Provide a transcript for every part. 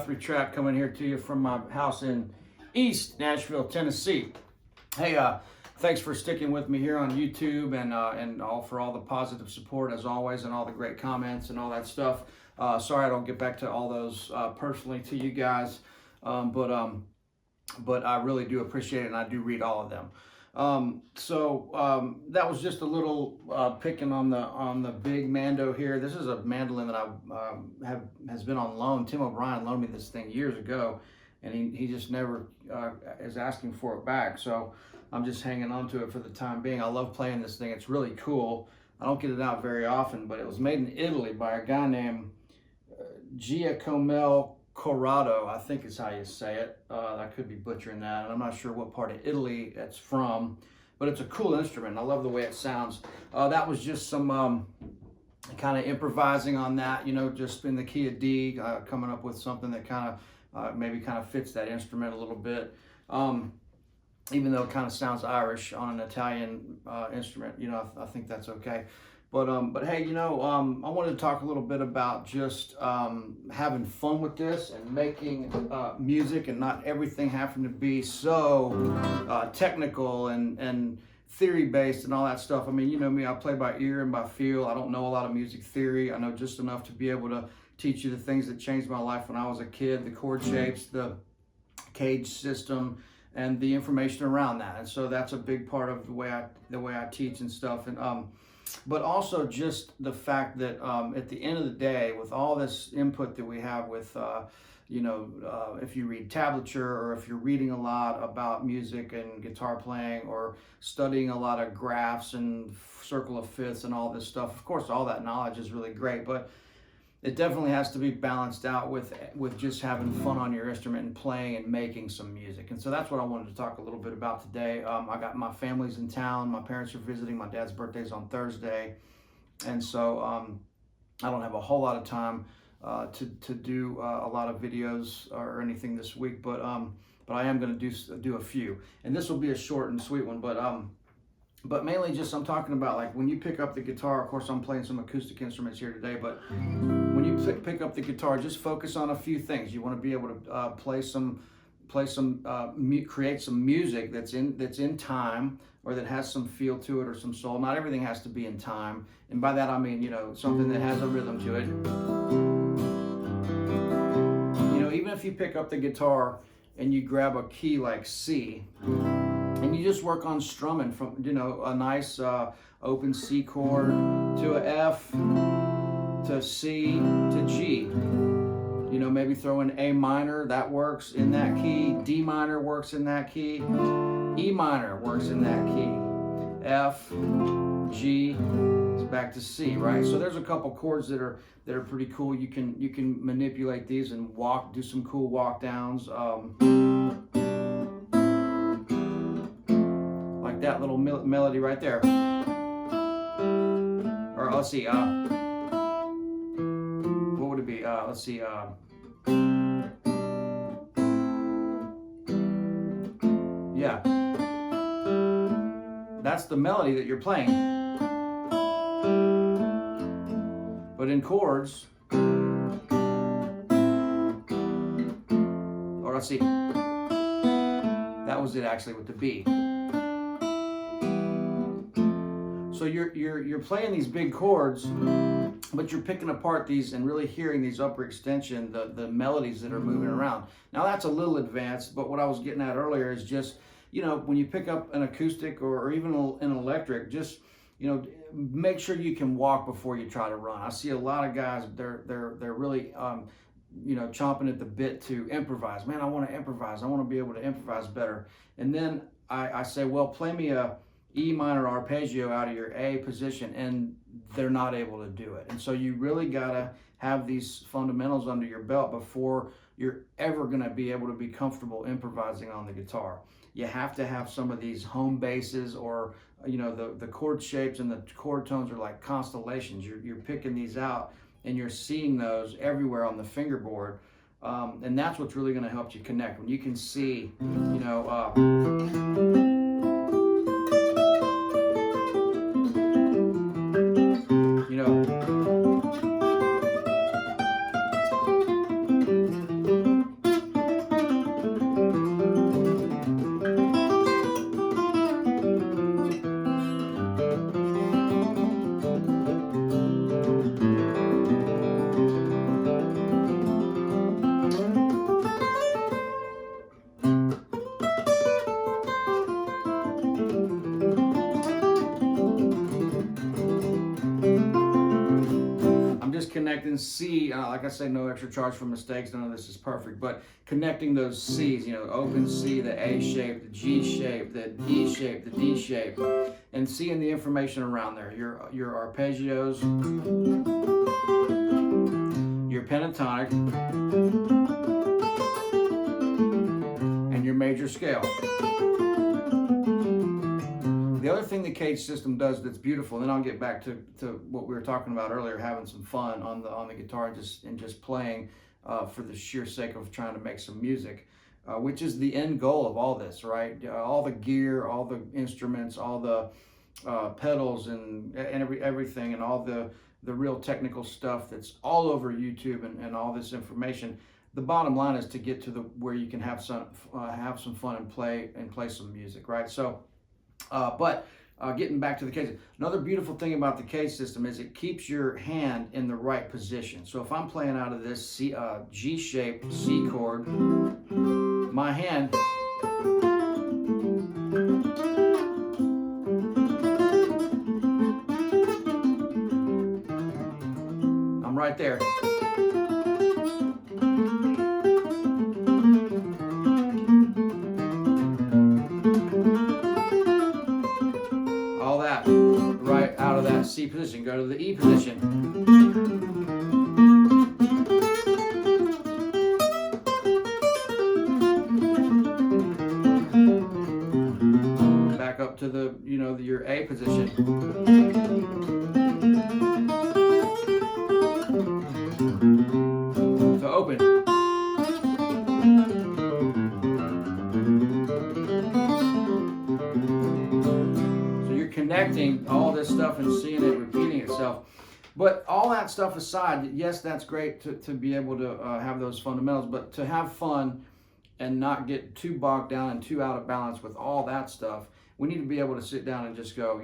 Guthrie Trapp coming here to you from my house in East Nashville, Tennessee. Hey, thanks for sticking with me here on YouTube and all for all the positive support as always and all the great comments and all that stuff. Sorry I don't get back to all those personally to you guys, but I really do appreciate it and I do read all of them. That was just a little picking on the big mando here. This is a mandolin that I has been on loan. Tim O'Brien loaned me this thing years ago, and he just never is asking for it back. So I'm just hanging on to it for the time being. I love playing this thing. It's really cool. I don't get it out very often, but it was made in Italy by a guy named Giacomo Corrado, I think is how you say it. I could be butchering that, and I'm not sure what part of Italy it's from, but it's a cool instrument. I love the way it sounds. That was just some kind of improvising on that, you know, just in the key of D, coming up with something that kind of maybe kind of fits that instrument a little bit. Even though it kind of sounds Irish on an Italian instrument, you know, I think that's okay. But hey, you know, I wanted to talk a little bit about just having fun with this and making music, and not everything having to be so technical and theory-based and all that stuff. I mean, you know me, I play by ear and by feel. I don't know a lot of music theory. I know just enough to be able to teach you the things that changed my life when I was a kid, the chord shapes, the cage system, and the information around that. And so that's a big part of the way I teach and stuff. And but also just the fact that at the end of the day, with all this input that we have with, you know, if you read tablature or if you're reading a lot about music and guitar playing or studying a lot of graphs and circle of fifths and all this stuff, of course, all that knowledge is really great, but it definitely has to be balanced out with just having fun on your instrument and playing and making some music. And so that's what I wanted to talk a little bit about today. I got my family's in town. My parents are visiting. My dad's birthday's on Thursday. And so I don't have a whole lot of time to do a lot of videos or anything this week, but I am going to do a few. And this will be a short and sweet one, but mainly just I'm talking about like when you pick up the guitar. Of course, I'm playing some acoustic instruments here today, but when you pick up the guitar, just focus on a few things. You want to be able to create some music that's in time, or that has some feel to it or some soul. Not everything has to be in time, and by that I mean, you know, something that has a rhythm to it. You know, even if you pick up the guitar and you grab a key like C, and you just work on strumming from, you know, a nice open C chord to a F to C to G. You know, maybe throw in A minor, that works in that key. D minor works in that key. E minor works in that key. F, G, it's back to C, right? So there's a couple chords that are pretty cool. You can manipulate these and do some cool walk downs. Like that little melody right there. Or let's see, what would it be? Let's see, yeah. That's the melody that you're playing. But in chords, or let's see, that was it actually with the B. So you're playing these big chords, but you're picking apart these and really hearing these upper extension, the melodies that are moving around. Now that's a little advanced, but what I was getting at earlier is just, you know, when you pick up an acoustic or even an electric, just, you know, make sure you can walk before you try to run. I see a lot of guys, they're really you know, chomping at the bit to improvise. Man, I want to improvise. I want to be able to improvise better. And then I say, well, play me a E minor arpeggio out of your A position, and they're not able to do it. And so you really gotta have these fundamentals under your belt before you're ever gonna be able to be comfortable improvising on the guitar. You have to have some of these home bases, or, you know, the chord shapes and the chord tones are like constellations. You're picking these out and you're seeing those everywhere on the fingerboard. And that's what's really gonna help you connect. When you can see, you know, can see, like I say, no extra charge for mistakes. None of this is perfect, but connecting those C's, open C, the A shape, the G shape, the E shape, the D shape, and seeing the information around there. Your arpeggios, your pentatonic, and your major scale. The other thing the cage system does that's beautiful, and then I'll get back to what we were talking about earlier, having some fun on the guitar and just playing for the sheer sake of trying to make some music, which is the end goal of all this, right? All the gear, all the instruments, all the pedals and everything, and all the real technical stuff that's all over YouTube and all this information. The bottom line is to get to where you can have some fun and play some music, right? So. Getting back to the cage, another beautiful thing about the cage system is it keeps your hand in the right position. So if I'm playing out of this G-shaped C chord, my hand I'm right there. Right out of that C position, go to the E position. Back up to the, your A position. So open. Connecting all this stuff and seeing it repeating itself. But all that stuff aside, yes, that's great to be able to have those fundamentals, but to have fun and not get too bogged down and too out of balance with all that stuff, we need to be able to sit down and just go,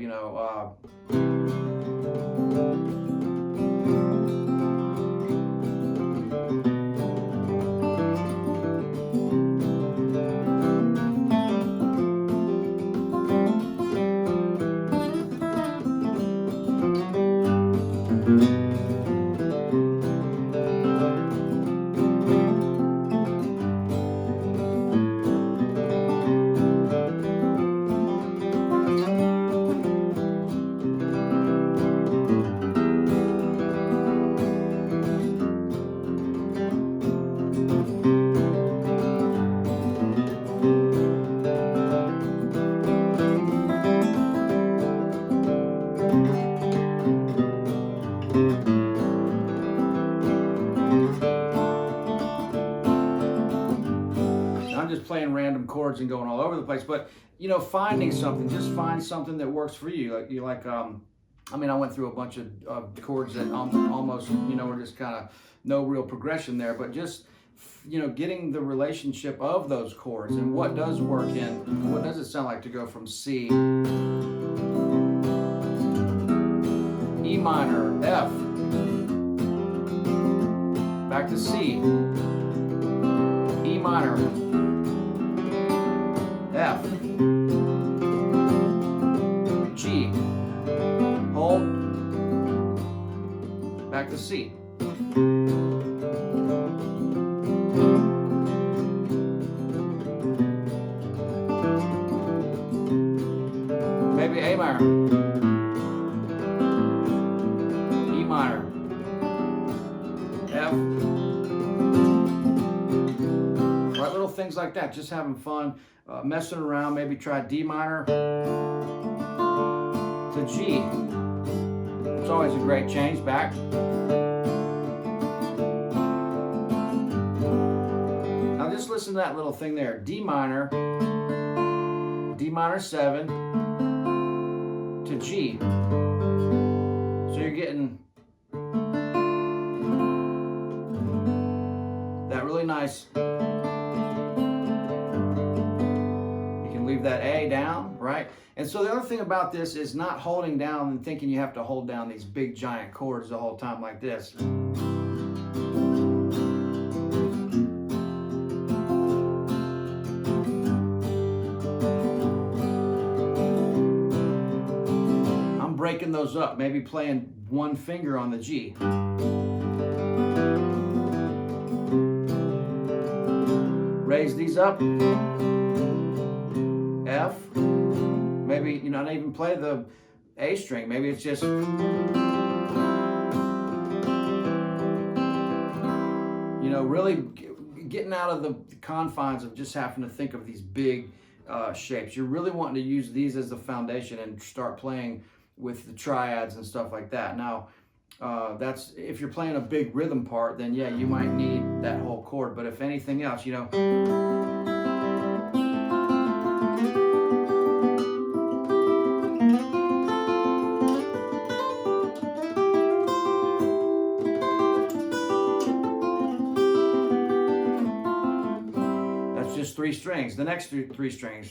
playing random chords and going all over the place, but finding something, just find something that works for you. I went through a bunch of chords that almost were just kind of no real progression there, but just getting the relationship of those chords and what does work in, what does it sound like to go from C, E minor, F, back to C, E minor, F, G, hold, back to C. Maybe A minor, E minor, F. Right, little things like that, just having fun. Messing around, maybe try D minor to G. It's always a great change. Back. Now just listen to that little thing there. D minor 7 to G. So you're getting that really nice. Leave that A down, right? And so the other thing about this is not holding down and thinking you have to hold down these big giant chords the whole time like this. I'm breaking those up, maybe playing one finger on the G. raise these up, F, maybe, you know, not even play the A string, maybe it's just, you know, really getting out of the confines of just having to think of these big shapes. You're really wanting to use these as the foundation and start playing with the triads and stuff like that. Now, that's, if you're playing a big rhythm part, then yeah, you might need that whole chord. But if anything else, you know, that's just 3 strings. The next three strings.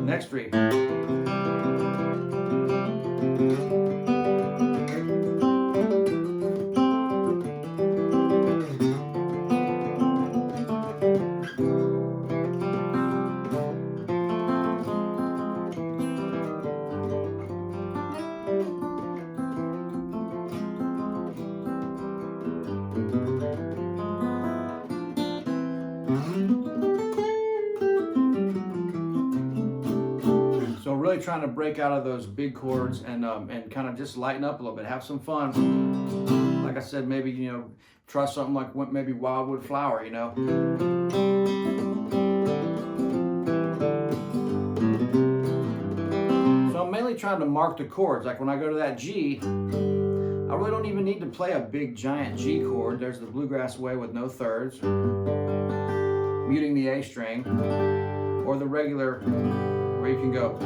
Next 3. So really trying to break out of those big chords and kind of just lighten up a little bit, have some fun. Like I said, maybe, you know, try something like maybe Wildwood Flower, you know. So I'm mainly trying to mark the chords. Like when I go to that G, I really don't even need to play a big giant G chord. There's the bluegrass way with no thirds, muting the A string, or the regular where you can go.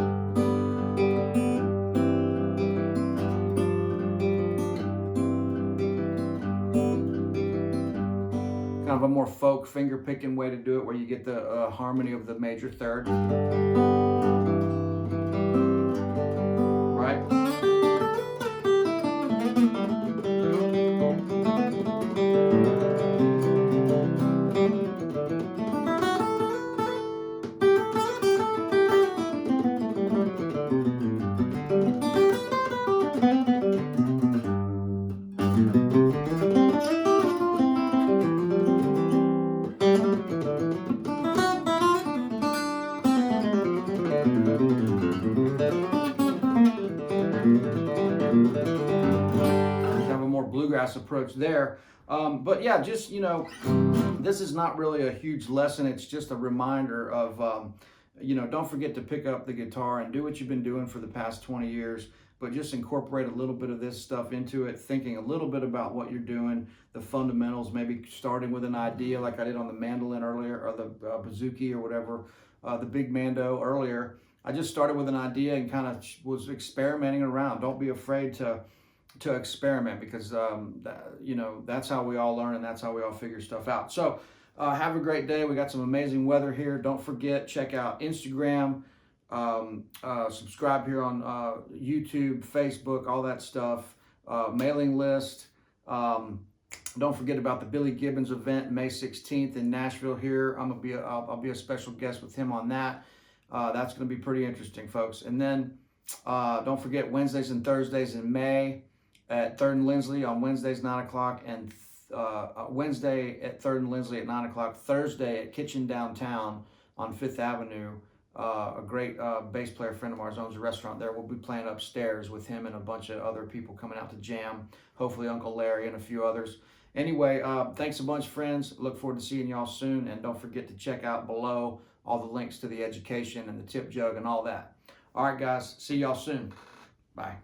Kind of a more folk finger picking way to do it, where you get the harmony of the major third. Right? Have a more bluegrass approach there. But yeah, just, you know, this is not really a huge lesson. It's just a reminder of, you know, don't forget to pick up the guitar and do what you've been doing for the past 20 years, but just incorporate a little bit of this stuff into it, thinking a little bit about what you're doing, the fundamentals, maybe starting with an idea like I did on the mandolin earlier, or the bouzouki or whatever, the big mando earlier. I just started with an idea and kind of was experimenting around. Don't be afraid to experiment, because you know, that's how we all learn and that's how we all figure stuff out. So have a great day. We got some amazing weather here. Don't forget, check out Instagram, subscribe here on YouTube, Facebook, all that stuff, mailing list. Don't forget about the Billy Gibbons event May 16th in Nashville here. I'll be a special guest with him on that. That's going to be pretty interesting, folks. And then don't forget Wednesdays and Thursdays in May at 3rd and Lindsley on Wednesdays 9 o'clock, and Wednesday at 3rd and Lindsley at 9 o'clock. Thursday at Kitchen Downtown on 5th Avenue. A great bass player friend of ours owns a restaurant there. We'll be playing upstairs with him and a bunch of other people coming out to jam. Hopefully Uncle Larry and a few others. Anyway, thanks a bunch, friends. Look forward to seeing y'all soon. And don't forget to check out below all the links to the education and the tip jug and all that. All right, guys. See y'all soon. Bye.